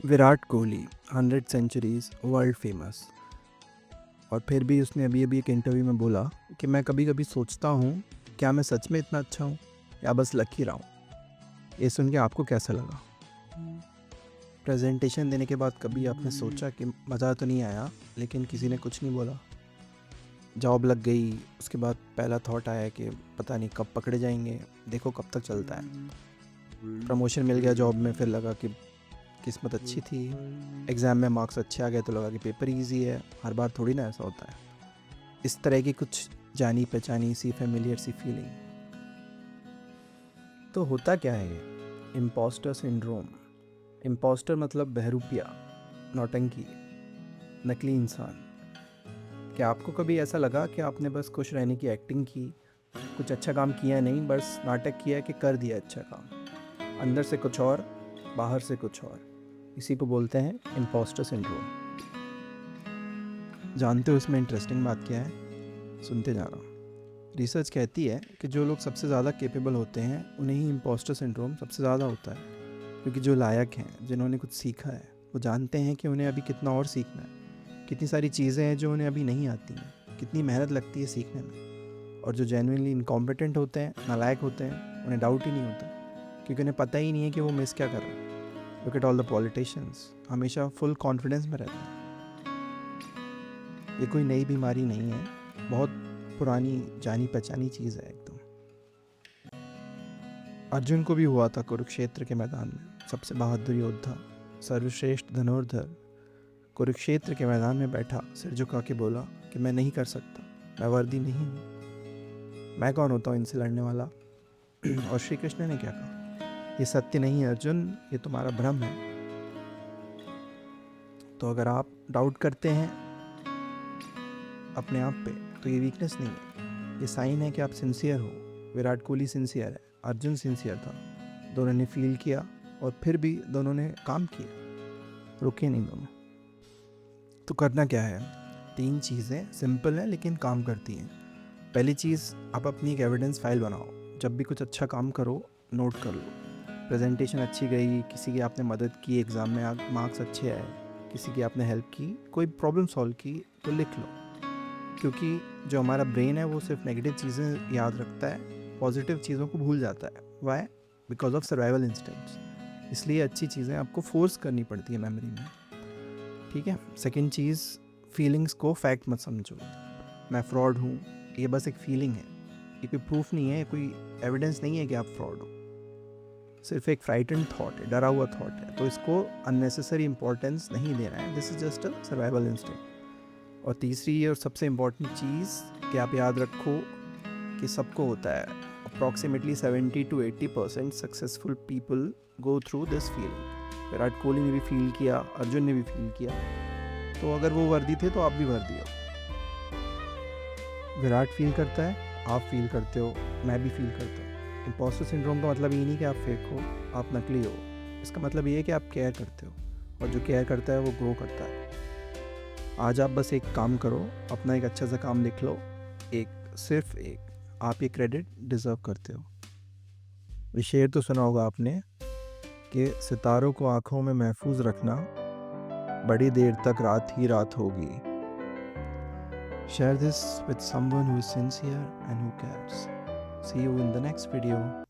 Virat Kohli 100 centuries world famous. और फिर भी उसने अभी अभी एक इंटरव्यू में बोला कि मैं कभी कभी सोचता हूँ क्या मैं सच में इतना अच्छा हूँ या बस लकी रहा हूँ। ये सुन के आपको कैसा लगा? प्रेजेंटेशन देने के बाद कभी आपने सोचा कि मज़ा तो नहीं आया लेकिन किसी ने कुछ नहीं बोला? जॉब लग गई, उसके बाद पहला थॉट आया कि पता नहीं कब पकड़े जाएंगे, देखो कब तक चलता है। प्रमोशन मिल गया जॉब में, फिर लगा कि किस्मत अच्छी थी। एग्ज़ाम में मार्क्स अच्छे आ गए तो लगा कि पेपर इजी है। हर बार थोड़ी ना ऐसा होता है। इस तरह की कुछ जानी पहचानी सी फेमिलियर सी फीलिंग। तो होता क्या है ये? Impostor syndrome. इम्पोस्टर मतलब बहरूपिया, नौटंकी, नकली इंसान। क्या आपको कभी ऐसा लगा कि आपने बस खुश रहने की एक्टिंग की, कुछ अच्छा काम किया नहीं, बस नाटक किया कि कर दिया अच्छा काम? अंदर से कुछ और, बाहर से कुछ और। इसी को बोलते हैं इम्पोस्टर सिंड्रोम। जानते हो इसमें इंटरेस्टिंग बात क्या है? सुनते जाना। रिसर्च कहती है कि जो लोग सबसे ज़्यादा कैपेबल होते हैं उन्हें ही इम्पोस्टर सिंड्रोम सबसे ज़्यादा होता है। क्योंकि जो लायक हैं, जिन्होंने कुछ सीखा है, वो जानते हैं कि उन्हें अभी कितना और सीखना है, कितनी सारी चीज़ें हैं जो उन्हें अभी नहीं आती हैं, कितनी मेहनत लगती है सीखने में। और जो जेन्युइनली इनकॉम्पिटेंट होते हैं, नालायक होते हैं, उन्हें डाउट ही नहीं होता, क्योंकि उन्हें पता ही नहीं है कि वो मिस क्या कर रहे हैं। Look at all the politicians, हमेशा फुल कॉन्फिडेंस में रहते हैं। ये कोई नई बीमारी नहीं है, बहुत पुरानी जानी पहचानी चीज़ है एकदम। अर्जुन को भी हुआ था कुरुक्षेत्र के मैदान में। सबसे बहादुर योद्धा, सर्वश्रेष्ठ धनुर्धर, कुरुक्षेत्र के मैदान में बैठा सिर झुका के बोला कि मैं नहीं कर सकता, मैं वर्दी नहीं हूँ, मैं कौन होता हूँ इनसे लड़ने वाला। और श्री कृष्ण ने क्या कहा? ये सत्य नहीं है अर्जुन, ये तुम्हारा भ्रम है। तो अगर आप डाउट करते हैं अपने आप पे, तो ये वीकनेस नहीं है, ये साइन है कि आप सिंसियर हो। विराट कोहली सिंसियर है, अर्जुन सिंसियर था। दोनों ने फील किया और फिर भी दोनों ने काम किया, रुके नहीं दोनों। तो करना क्या है? 3 चीज़ें सिंपल हैं लेकिन काम करती हैं। पहली चीज़, आप अपनी एक एविडेंस फाइल बनाओ। जब भी कुछ अच्छा काम करो, नोट कर लो। प्रेजेंटेशन अच्छी गई, किसी की आपने मदद की, एग्ज़ाम में मार्क्स अच्छे आए, किसी की आपने हेल्प की, कोई प्रॉब्लम सॉल्व की, तो लिख लो। क्योंकि जो हमारा ब्रेन है वो सिर्फ नेगेटिव चीज़ें याद रखता है, पॉजिटिव चीज़ों को भूल जाता है। Why? Because of survival instincts. इसलिए अच्छी चीज़ें आपको फोर्स करनी पड़ती है मेमोरी में। ठीक है। सेकंड चीज़, फीलिंग्स को फैक्ट मत समझो। मैं फ्रॉड हूँ, ये बस एक फीलिंग है, ये कोई प्रूफ नहीं है, कोई एविडेंस नहीं है कि आप फ्रॉड हो। सिर्फ एक फ्राइटेंड थॉट है, डरा हुआ थॉट है। तो इसको अननेसेसरी इंपॉर्टेंस नहीं देना है। This is just a survival instinct. और तीसरी और सबसे इम्पॉर्टेंट चीज़ कि आप याद रखो कि सबको होता है। Approximately 70 to 80% successful people go through this feeling. Virat Kohli ने भी फील किया, अर्जुन ने भी फील किया। तो अगर वो वर्दी थे तो आप भी वर्दी हो। विराट फील करता है, आप फील करते हो, मैं भी फील करता हूँ। इम्पोस्टर सिंड्रोम का मतलब ये नहीं कि आप फेक हो, आप नकली हो। इसका मतलब ये है कि आप केयर करते हो, और जो केयर करता है वो ग्रो करता है। आज आप बस एक काम करो, अपना एक अच्छा सा काम लिख लो, एक, सिर्फ एक। आप ये क्रेडिट डिज़र्व करते हो। ये शेर तो सुना होगा आपने कि सितारों को आँखों में महफूज रखना, बड़ी देर तक रात ही रात होगी। Share this with someone who is sincere and who cares. See you in the next video.